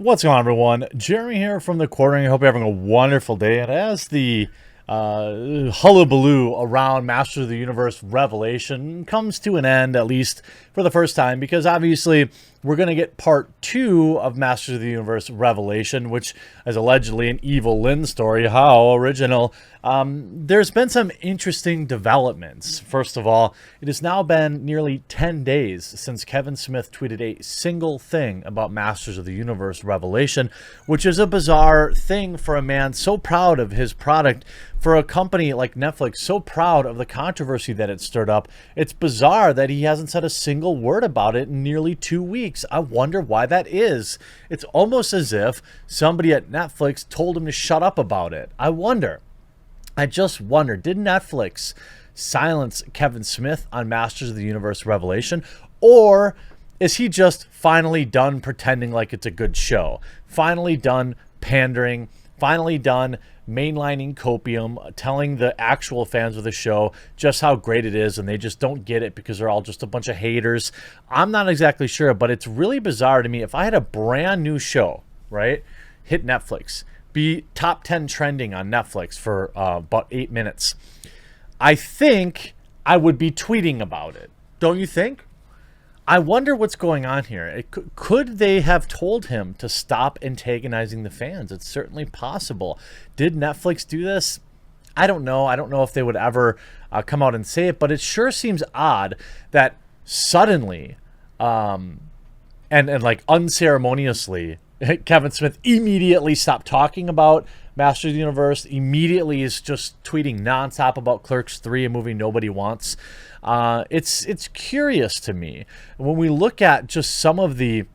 What's going on, everyone? Jeremy here from The Quartering. I hope you're having a wonderful day. And as the hullabaloo around Masters of the Universe Revelation comes to an end, at least for the first time, because obviously we're going to get part 2 of Masters of the Universe Revelation, which is allegedly an Evil Lynn story. How original. There's been some interesting developments. First of all, it has now been nearly 10 days since Kevin Smith tweeted a single thing about Masters of the Universe Revelation, which is a bizarre thing for a man so proud of his product, for a company like Netflix so proud of the controversy that it stirred up. It's bizarre that he hasn't said a single word about it in nearly 2 weeks. I wonder why that is. It's almost as if somebody at Netflix told him to shut up about it. I just wonder, did Netflix silence Kevin Smith on Masters of the Universe Revelation? Or is he just finally done pretending like it's a good show? Finally done pandering? Finally done mainlining copium, telling the actual fans of the show just how great it is, and they just don't get it because they're all just a bunch of haters? I'm not exactly sure, but it's really bizarre to me. If I had a brand new show, right, hit Netflix, be top 10 trending on Netflix for about 8 minutes, I think I would be tweeting about it. Don't you think? I wonder what's going on here. Could they have told him to stop antagonizing the fans? It's certainly possible. Did Netflix do this? I don't know. I don't know if they would ever come out and say it, but it sure seems odd that suddenly and like unceremoniously, Kevin Smith immediately stopped talking about Masters of the Universe, immediately is just tweeting nonstop about Clerks 3, a movie nobody wants. It's curious to me. When we look at just some of the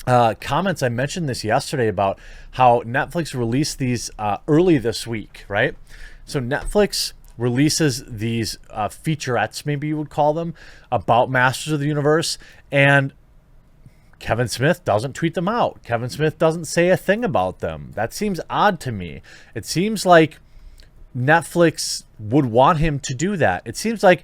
comments, I mentioned this yesterday about how Netflix released these early this week, right? So Netflix releases these featurettes, maybe you would call them, about Masters of the Universe, and Kevin Smith doesn't tweet them out. Kevin Smith doesn't say a thing about them. That seems odd to me. It seems like Netflix would want him to do that. It seems like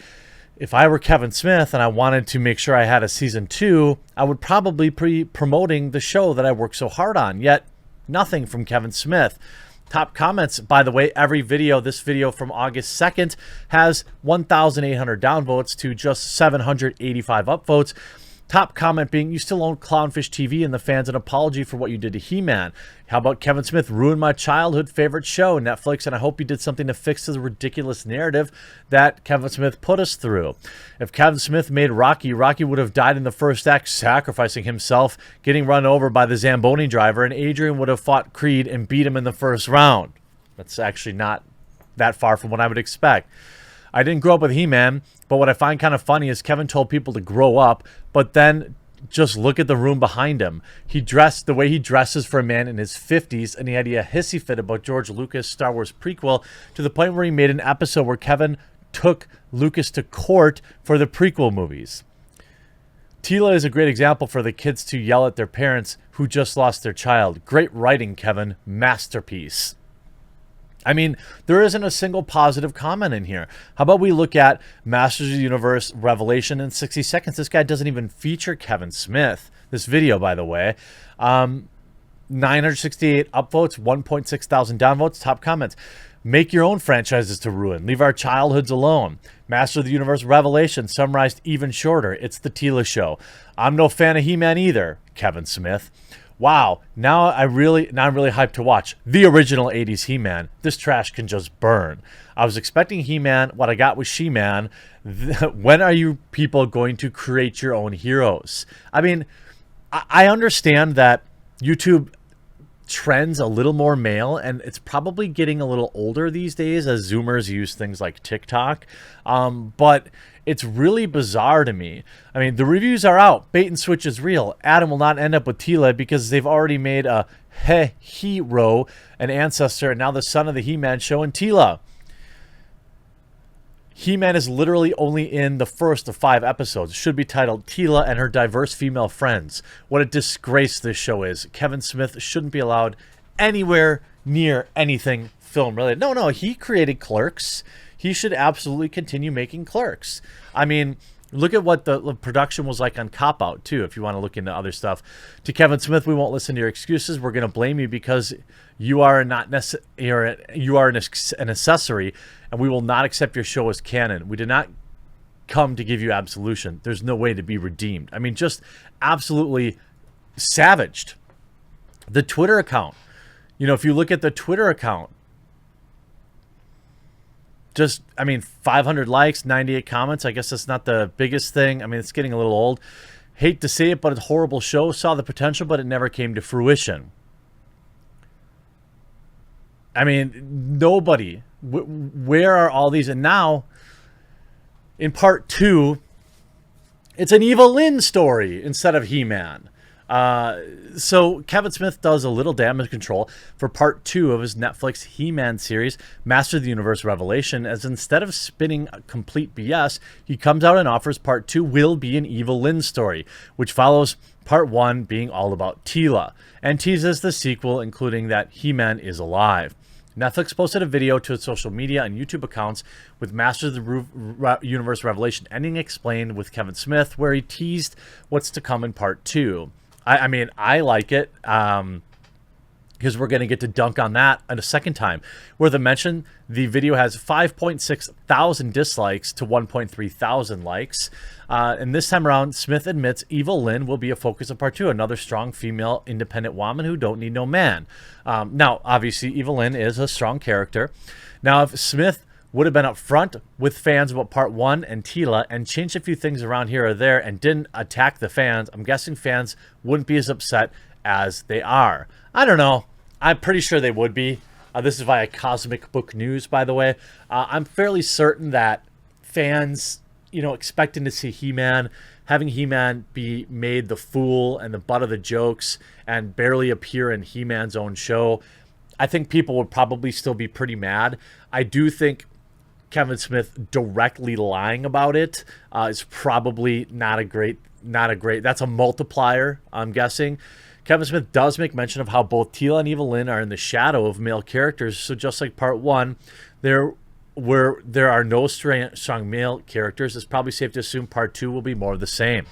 if I were Kevin Smith and I wanted to make sure I had a season 2, I would probably be promoting the show that I worked so hard on. Yet, nothing from Kevin Smith. Top comments, by the way, every video, this video from August 2nd, has 1,800 downvotes to just 785 upvotes. Top comment being, you still own Clownfish TV and the fans an apology for what you did to He-Man. How about Kevin Smith ruined my childhood favorite show, Netflix, and I hope you did something to fix the ridiculous narrative that Kevin Smith put us through. If Kevin Smith made Rocky, Rocky would have died in the first act, sacrificing himself, getting run over by the Zamboni driver, and Adrian would have fought Creed and beat him in the first round. That's actually not that far from what I would expect. I didn't grow up with He-Man, but what I find kind of funny is Kevin told people to grow up, but then just look at the room behind him. He dressed the way he dresses for a man in his 50s, and he had a hissy fit about George Lucas' Star Wars prequel to the point where he made an episode where Kevin took Lucas to court for the prequel movies. Tila is a great example for the kids to yell at their parents who just lost their child. Great writing, Kevin. Masterpiece. I mean, there isn't a single positive comment in here. How about we look at Masters of the Universe Revelation in 60 seconds? This guy doesn't even feature Kevin Smith. This video, by the way. 968 upvotes, 1.6 thousand downvotes. Top comments. Make your own franchises to ruin. Leave our childhoods alone. Master of the Universe Revelation, summarized even shorter. It's the Tila Show. I'm no fan of He-Man either, Kevin Smith. Wow, now I'm really hyped to watch the original 80s He-Man. This trash can just burn. I was expecting He-Man. What I got was She-Man. When are you people going to create your own heroes? I mean, I understand that YouTube trends a little more male, and it's probably getting a little older these days as Zoomers use things like TikTok. But it's really bizarre to me. I mean, the reviews are out. Bait and switch is real. Adam will not end up with Tila because they've already made a hero, an ancestor, and now the son of the He-Man show in Tila. He-Man is literally only in the first of 5 episodes. It should be titled Tila and Her Diverse Female Friends. What a disgrace this show is. Kevin Smith shouldn't be allowed anywhere near anything film related. No, he created Clerks. He should absolutely continue making Clerks. I mean, Look at what the production was like on Cop Out, too, if you want to look into other stuff. To Kevin Smith, we won't listen to your excuses. We're going to blame you because you are not you are an accessory, and we will not accept your show as canon. We did not come to give you absolution. There's no way to be redeemed. I mean, just absolutely savaged. The Twitter account. You know, if you look at the Twitter account, just, I mean, 500 likes, 98 comments. I guess that's not the biggest thing. I mean, it's getting a little old. Hate to say it, but it's a horrible show. Saw the potential, but it never came to fruition. I mean, nobody. Where are all these? And now, in part 2, it's an Evil-Lyn story instead of He-Man. So Kevin Smith does a little damage control for part 2 of his Netflix He-Man series, Master of the Universe Revelation, as instead of spinning complete BS, he comes out and offers part 2 will be an Evil-Lyn story, which follows part 1 being all about Teela, and teases the sequel, including that He-Man is alive. Netflix posted a video to its social media and YouTube accounts with Master of the Universe Revelation ending explained with Kevin Smith, where he teased what's to come in part 2. I mean, I like it because we're going to get to dunk on that a second time. Worth a mention, the video has 5.6 thousand dislikes to 1.3 thousand likes. And this time around, Smith admits Evil-Lyn will be a focus of part 2, another strong female independent woman who don't need no man. Now, obviously, Evil-Lyn is a strong character. Now, if Smith would have been upfront with fans about part 1 and Teela and changed a few things around here or there and didn't attack the fans, I'm guessing fans wouldn't be as upset as they are. I don't know. I'm pretty sure they would be. This is via Cosmic Book News, by the way. I'm fairly certain that fans, you know, expecting to see He-Man, having He-Man be made the fool and the butt of the jokes and barely appear in He-Man's own show, I think people would probably still be pretty mad. I do think Kevin Smith directly lying about it is probably not a great, that's a multiplier, I'm guessing. Kevin Smith does make mention of how both Teela and Evil-Lyn are in the shadow of male characters. So just like part 1, there are no strong male characters, it's probably safe to assume part 2 will be more of the same.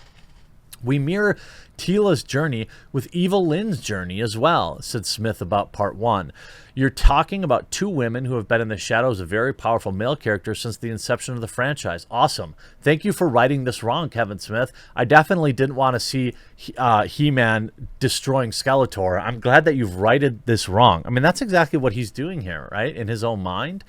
We mirror Teela's journey with Evil-Lyn's journey as well, said Smith about part 1. You're talking about 2 women who have been in the shadows of very powerful male characters since the inception of the franchise. Awesome. Thank you for writing this wrong, Kevin Smith. I definitely didn't want to see He-Man destroying Skeletor. I'm glad that you've righted this wrong. I mean, that's exactly what he's doing here, right? In his own mind.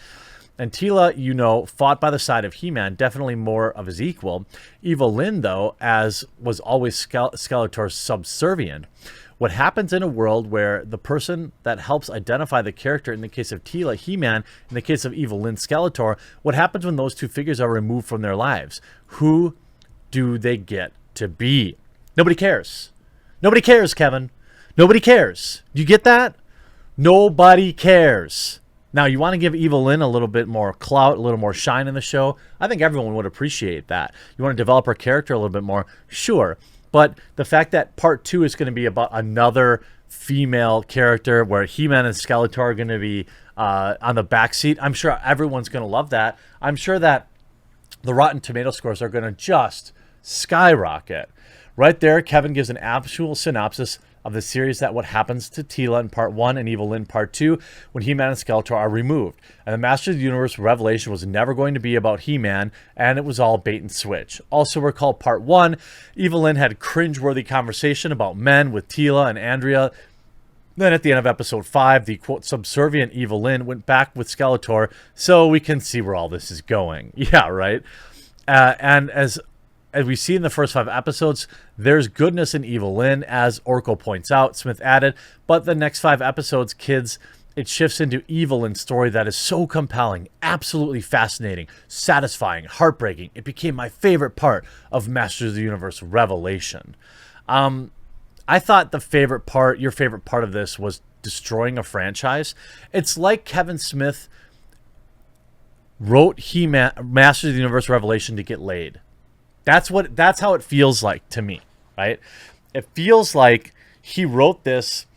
And Teela, you know, fought by the side of He-Man, definitely more of his equal. Evil-Lyn, though, as was always Skeletor's subservient. What happens in a world where the person that helps identify the character, in the case of Teela, He-Man, in the case of Evil-Lyn, Skeletor, what happens when those 2 figures are removed from their lives? Who do they get to be? Nobody cares. Nobody cares, Kevin. Nobody cares. Do you get that? Nobody cares. Now, you want to give Evil-Lyn a little bit more clout, a little more shine in the show. I think everyone would appreciate that. You want to develop her character a little bit more? Sure. But the fact that part 2 is going to be about another female character where He-Man and Skeletor are going to be on the backseat, I'm sure everyone's going to love that. I'm sure that the Rotten Tomato scores are going to just skyrocket. Right there, Kevin gives an actual synopsis of the series that what happens to Teela in part 1 and Evil-Lyn part 2 when He-Man and Skeletor are removed. And the Master of the Universe Revelation was never going to be about He-Man, and it was all bait and switch. Also recall part 1, Evil-Lyn had cringeworthy conversation about men with Teela and Andrea. Then at the end of episode 5, the quote subservient Evil-Lyn went back with Skeletor, so we can see where all this is going. Yeah, right? And as we see in the first 5 episodes, there's goodness in Evil-Lyn, as Orko points out, Smith added, but the next 5 episodes, kids, it shifts into Evil-Lyn's story that is so compelling, absolutely fascinating, satisfying, heartbreaking. It became my favorite part of Masters of the Universe Revelation. I thought your favorite part of this was destroying a franchise. It's like Kevin Smith wrote He-Man, Masters of the Universe Revelation to get laid. That's how it feels like to me, right? It feels like he wrote this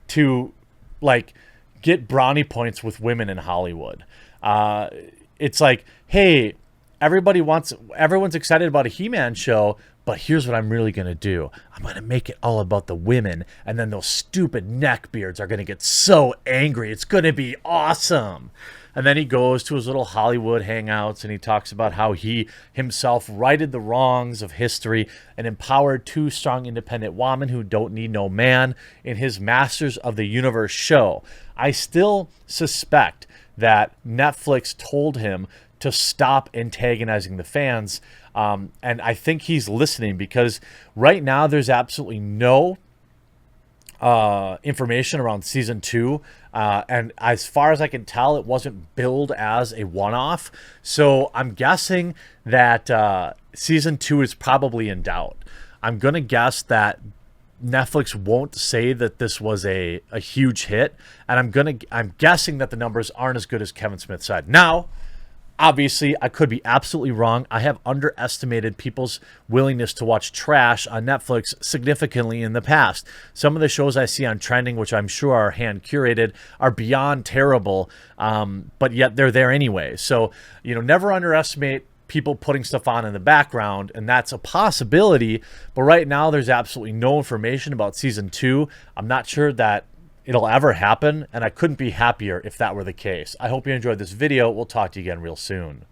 to, like, get brownie points with women in Hollywood. It's like, hey, everyone's excited about a He-Man show, but here's what I'm really going to do. I'm going to make it all about the women, and then those stupid neckbeards are going to get so angry. It's going to be awesome. And then he goes to his little Hollywood hangouts, and he talks about how he himself righted the wrongs of history and empowered two strong, independent women who don't need no man in his Masters of the Universe show. I still suspect that Netflix told him to stop antagonizing the fans. And I think he's listening, because right now there's absolutely no information around season 2. And as far as I can tell, it wasn't billed as a one-off. So I'm guessing that season 2 is probably in doubt. I'm going to guess that Netflix won't say that this was a huge hit. And I'm guessing that the numbers aren't as good as Kevin Smith said. Now, obviously, I could be absolutely wrong. I have underestimated people's willingness to watch trash on Netflix significantly in the past. Some of the shows I see on trending, which I'm sure are hand-curated, are beyond terrible, but yet they're there anyway. So, never underestimate people putting stuff on in the background, and that's a possibility. But right now, there's absolutely no information about season 2. I'm not sure that it'll ever happen, and I couldn't be happier if that were the case. I hope you enjoyed this video. We'll talk to you again real soon.